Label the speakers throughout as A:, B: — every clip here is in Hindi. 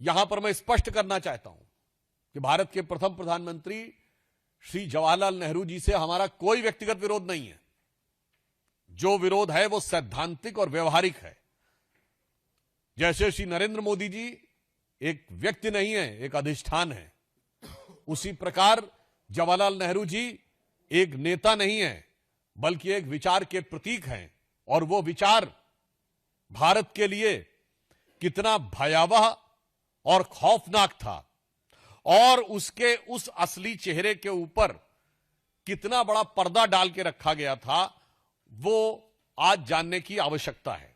A: यहां पर मैं स्पष्ट करना चाहता हूं कि भारत के प्रथम प्रधानमंत्री श्री जवाहरलाल नेहरू जी से हमारा कोई व्यक्तिगत विरोध नहीं है। जो विरोध है वो सैद्धांतिक और व्यवहारिक है। जैसे श्री नरेंद्र मोदी जी एक व्यक्ति नहीं है, एक अधिष्ठान है, उसी प्रकार जवाहरलाल नेहरू जी एक नेता नहीं है बल्कि एक विचार के प्रतीक हैं। और वो विचार भारत के लिए कितना भयावह और खौफनाक था और उसके उस असली चेहरे के ऊपर कितना बड़ा पर्दा डाल के रखा गया था, वो आज जानने की आवश्यकता है।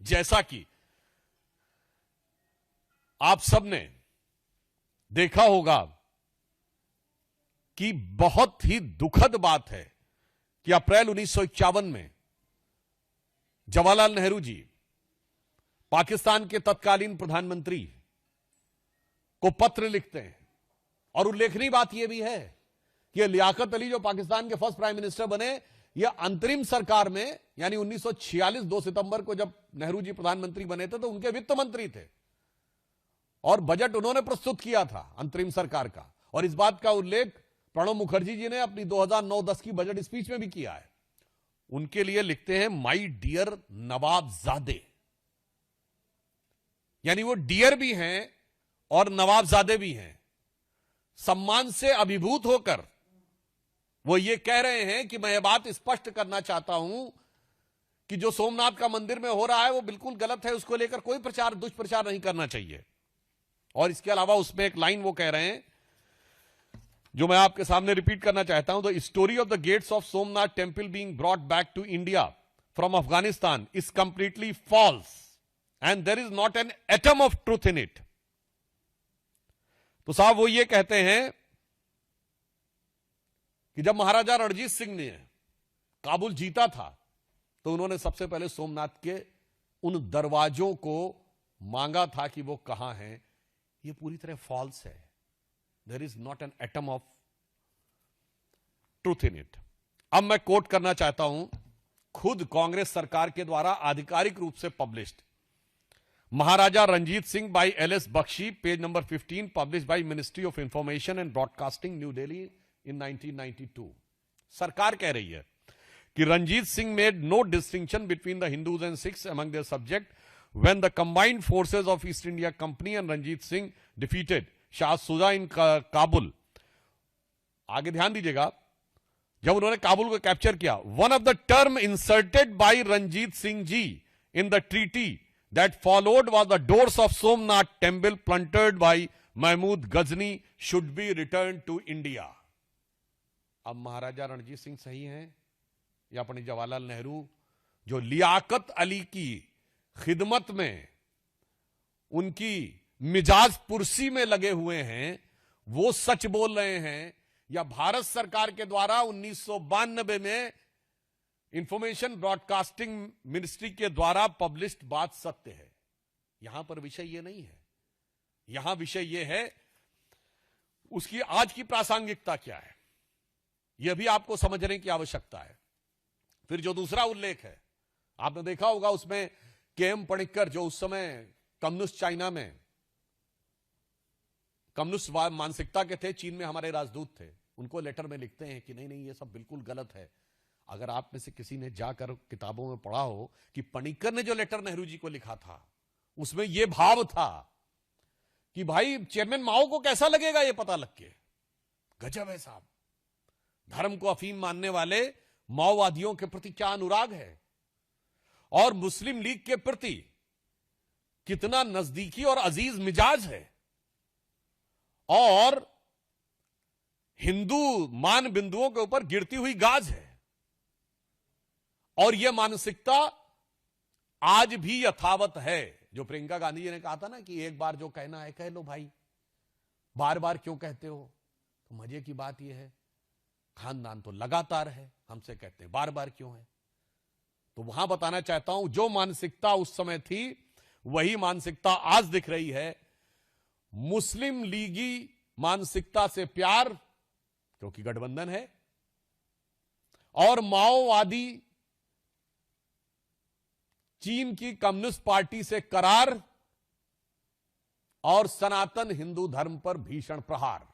A: जैसा कि आप सबने देखा होगा कि बहुत ही दुखद बात है कि अप्रैल 1951 में जवाहरलाल नेहरू जी पाकिस्तान के तत्कालीन प्रधानमंत्री को पत्र लिखते हैं। और उल्लेखनीय बात यह भी है कि लियाकत अली जो पाकिस्तान के फर्स्ट प्राइम मिनिस्टर बने, यह अंतरिम सरकार में यानी 1946 2 सितंबर को जब नेहरू जी प्रधानमंत्री बने थे तो उनके वित्त मंत्री थे और बजट उन्होंने प्रस्तुत किया था अंतरिम सरकार का। और इस बात का उल्लेख प्रणब मुखर्जी जी ने अपनी 2009-10 की बजट स्पीच में भी किया है। उनके लिए लिखते हैं माई डियर नवाबजादे, यानी वो डियर भी हैं और नवाबजादे भी हैं। सम्मान से अभिभूत होकर वो ये कह रहे हैं कि मैं ये बात स्पष्ट करना चाहता हूं कि जो सोमनाथ का मंदिर में हो रहा है वो बिल्कुल गलत है, उसको लेकर कोई प्रचार दुष्प्रचार नहीं करना चाहिए। और इसके अलावा उसमें एक लाइन वो कह रहे हैं जो मैं आपके सामने रिपीट करना चाहता हूं, the story of the gates of Somnath temple being brought back to India from Afghanistan is completely false and there is not an atom of truth in it. तो साहब वो ये कहते हैं कि जब महाराजा रणजीत सिंह ने काबुल जीता था तो उन्होंने सबसे पहले सोमनाथ के उन दरवाजों को मांगा था कि वो कहां हैं। ये पूरी तरह फॉल्स है। There is not an atom of truth in it. अब मैं कोट करना चाहता हूं खुद कांग्रेस सरकार के द्वारा आधिकारिक रूप से published Maharaja Ranjit Singh by L S. Bakshi, page number 15, publish by ministry of information and broadcasting, new Delhi in 1992। सरकार कह रही है कि Ranjit Singh made no distinction between the Hindus and Sikhs among their subject when the combined forces of East India Company and Ranjit Singh defeated Shah Shuja in Kabul। आगे ध्यान दीजिएगा, जब उन्होंने काबुल को कैप्चर किया, one of the term inserted by Ranjit Singh ji in the treaty that followed was the doors of Somnath temple plundered by Mahmud Ghazni should be returned to India। अब महाराजा रणजीत सिंह सही हैं या पंडित जवाहरलाल नेहरू जो लियाकत अली की खिदमत में उनकी मिजाज पुरसी में लगे हुए हैं, वो सच बोल रहे हैं या भारत सरकार के द्वारा 1992 में इंफॉर्मेशन ब्रॉडकास्टिंग मिनिस्ट्री के द्वारा पब्लिश्ड बात सत्य है। यहां पर विषय ये नहीं है। यहां विषय ये है उसकी आज की प्रासंगिकता क्या है, यह भी आपको समझने की आवश्यकता है। फिर जो दूसरा उल्लेख है, आपने देखा होगा उसमें के.एम. पणिक्कर जो उस समय कम्युनिस्ट चाइना में कम्युनिस्ट मानसिकता के थे, चीन में हमारे राजदूत थे, उनको लेटर में लिखते हैं कि नहीं नहीं ये सब बिल्कुल गलत है। अगर आप में से किसी ने जाकर किताबों में पढ़ा हो कि पणिक्कर ने जो लेटर नेहरू जी को लिखा था उसमें यह भाव था कि भाई चेयरमैन माओ को कैसा लगेगा ये पता लग के, गजब है साहब, धर्म को अफीम मानने वाले माओवादियों के प्रति क्या अनुराग है और मुस्लिम लीग के प्रति कितना नजदीकी और अजीज मिजाज है और हिंदू मान बिंदुओं के ऊपर गिरती हुई गाज है। और यह मानसिकता आज भी यथावत है। जो प्रियंका गांधी जी ने कहा था ना कि एक बार जो कहना है कह लो भाई, बार बार क्यों कहते हो। तो मजे की बात यह है खानदान तो लगातार है, हमसे कहते हैं बार बार क्यों है। तो वहां बताना चाहता हूं जो मानसिकता उस समय थी वही मानसिकता आज दिख रही है। मुस्लिम लीगी मानसिकता से प्यार, क्योंकि गठबंधन है, और माओवादी चीन की कम्युनिस्ट पार्टी से करार, और सनातन हिंदू धर्म पर भीषण प्रहार।